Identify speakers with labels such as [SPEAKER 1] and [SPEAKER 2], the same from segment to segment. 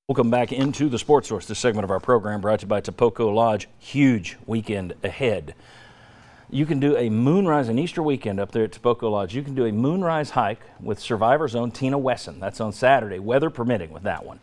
[SPEAKER 1] Welcome back into the Sports Source. This segment of our program brought to you by Topoco Lodge. Huge weekend ahead. You can do a moonrise, an Easter weekend up there at Topoco Lodge. You can do a moonrise hike with Survivor's own Tina Wesson. That's on Saturday, weather permitting with that one.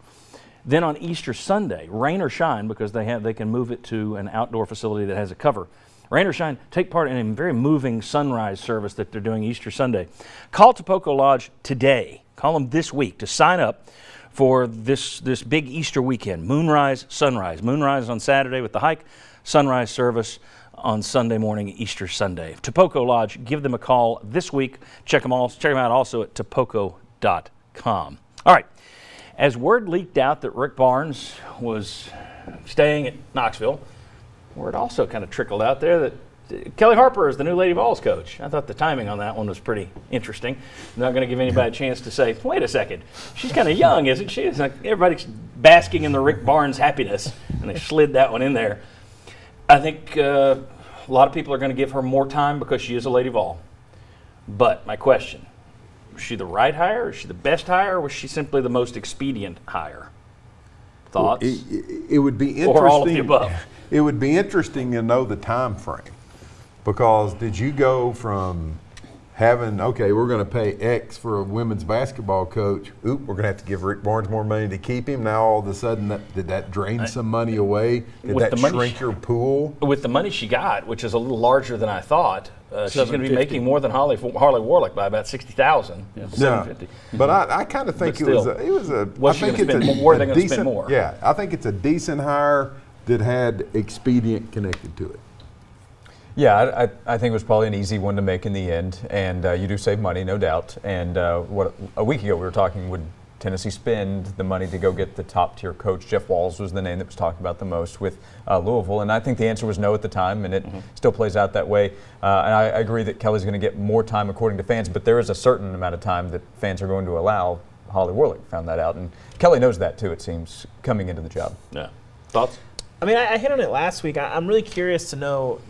[SPEAKER 1] Then on Easter Sunday, rain or shine, because they can move it to an outdoor facility that has a cover. Rain or shine, take part in a very moving sunrise service that they're doing Easter Sunday. Call Topoco Lodge today. Call them this week to sign up for this big Easter weekend. Moonrise, sunrise. Moonrise on Saturday with the hike, sunrise service on Sunday morning, Easter Sunday. Topoco Lodge, give them a call this week. Check them out also at topoco.com. All right, as word leaked out that Rick Barnes was staying at Knoxville, word also kind of trickled out there that Kellie Harper is the new Lady Vols coach. I thought the timing on that one was pretty interesting. I'm not going to give anybody a chance to say, wait a second, she's kind of young, isn't she? It's like everybody's basking in the Rick Barnes happiness, and they slid that one in there. I think a lot of people are going to give her more time because she is a Lady Vol. But my question, was she the right hire? Was she the best hire? Or was she simply the most expedient hire? Thoughts?
[SPEAKER 2] Well, it would be interesting.
[SPEAKER 1] Or all of the above.
[SPEAKER 2] It would be interesting to know the time frame. Because did you go from having, okay, we're going to pay X for a women's basketball coach, oop, we're going to have to give Rick Barnes more money to keep him. Now all of a sudden, did that drain some money away? Did that shrink your pool? With
[SPEAKER 1] the money she got, which is a little larger than I thought, she's going to be making more than Harley Warlick by about $60,000. Yeah, $750.
[SPEAKER 2] But I kind of think
[SPEAKER 1] still,
[SPEAKER 2] it was a.
[SPEAKER 1] What's she going to spend more? They're going to spend more.
[SPEAKER 2] Yeah, I think it's a decent hire that had expedient connected to it.
[SPEAKER 3] Yeah, I think it was probably an easy one to make in the end, and you do save money, no doubt. And what a week ago we were talking, would Tennessee spend the money to go get the top-tier coach? Jeff Walz was the name that was talked about the most with Louisville, and I think the answer was no at the time, and it still plays out that way. And I agree that Kellie's going to get more time according to fans, but there is a certain amount of time that fans are going to allow. Holly Warlick found that out, and Kellie knows that too, it seems, coming into the job.
[SPEAKER 1] Yeah. Thoughts?
[SPEAKER 4] I mean, I hit on it last week. I'm really curious to know,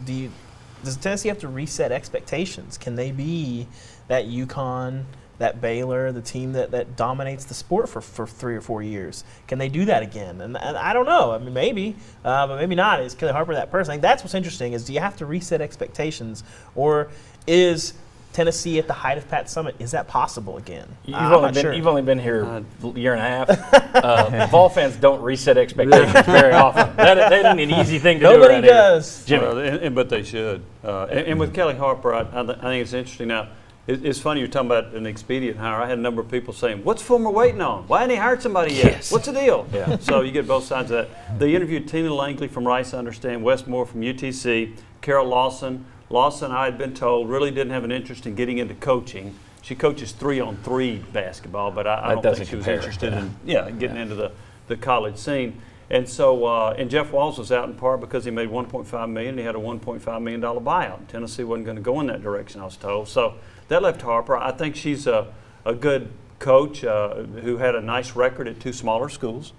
[SPEAKER 4] does Tennessee have to reset expectations? Can they be that UConn, that Baylor, the team that dominates the sport for 3 or 4 years? Can they do that again? And I don't know. I mean, maybe, but maybe not. Is Kellie Harper that person? I think that's what's interesting, is do you have to reset expectations, or is Tennessee at the height of Pat Summitt? Is that possible again?
[SPEAKER 1] You've only been here a year and a half. Vol fans don't reset expectations very often. That isn't an easy thing to do.
[SPEAKER 4] Nobody does.
[SPEAKER 5] Jimmy. But they should. And with Kellie Harper, I think it's interesting now. It's funny you're talking about an expedient hire. I had a number of people saying, "What's Fulmer waiting on? Why hasn't he hired somebody yet?
[SPEAKER 1] Yes.
[SPEAKER 5] What's the deal?"
[SPEAKER 1] Yeah.
[SPEAKER 5] So you get both sides of that. They interviewed Tina Langley from Rice, I understand, Wes Moore from UTC, Carol Lawson. Lawson, I had been told, really didn't have an interest in getting into coaching. She coaches 3-on-3 basketball, but I don't think she was interested in getting into the college scene. And so, and Jeff Walz was out in part because he made $1.5 million. And he had a $1.5 million buyout. Tennessee wasn't going to go in that direction, I was told. So that left Harper. I think she's a good coach who had a nice record at 2 smaller schools.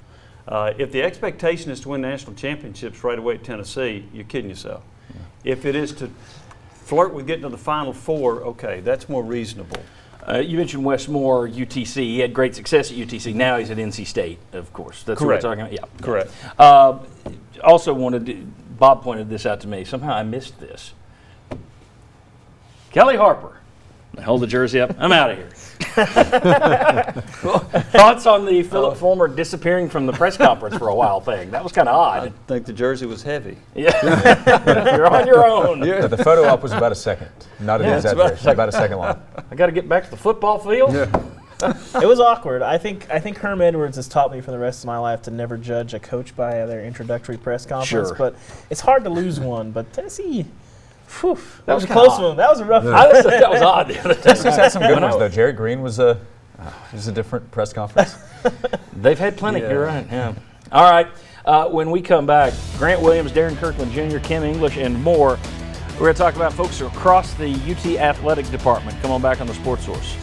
[SPEAKER 5] If the expectation is to win national championships right away at Tennessee, you're kidding yourself. If it is to flirt with getting to the Final Four, okay, that's more reasonable.
[SPEAKER 1] You mentioned Wes Moore, UTC. He had great success at UTC. Now he's at NC State, of course. That's
[SPEAKER 5] Correct.
[SPEAKER 1] what we're talking about. Yeah.
[SPEAKER 5] Correct.
[SPEAKER 1] Also Bob pointed this out to me. Somehow I missed this. Kellie Harper. Hold the jersey up. I'm out of here. Thoughts on the Philip Fulmer disappearing from the press conference for a while thing? That was kind of odd.
[SPEAKER 5] I think the jersey was heavy.
[SPEAKER 1] Yeah. You're on your own.
[SPEAKER 3] Yeah. The photo op was about a second. Not an exaggeration. About a second long.
[SPEAKER 1] I got to get back to the football field.
[SPEAKER 2] Yeah.
[SPEAKER 4] It was awkward. I think Herm Edwards has taught me for the rest of my life to never judge a coach by their introductory press conference.
[SPEAKER 1] Sure.
[SPEAKER 4] But it's hard to lose one. But Tennessee, whew, that was a
[SPEAKER 1] kinda
[SPEAKER 4] close
[SPEAKER 1] odd.
[SPEAKER 4] one. That was a rough one.
[SPEAKER 1] That was odd the other day.
[SPEAKER 3] Tennessee's had some good ones, though. Jerry Green was a different press conference.
[SPEAKER 1] They've had plenty. Yeah. You're right. Yeah. All right. When we come back, Grant Williams, Darren Kirkland Jr., Kim English, and more. We're going to talk about folks across the UT Athletic Department. Come on back on the Sports Source.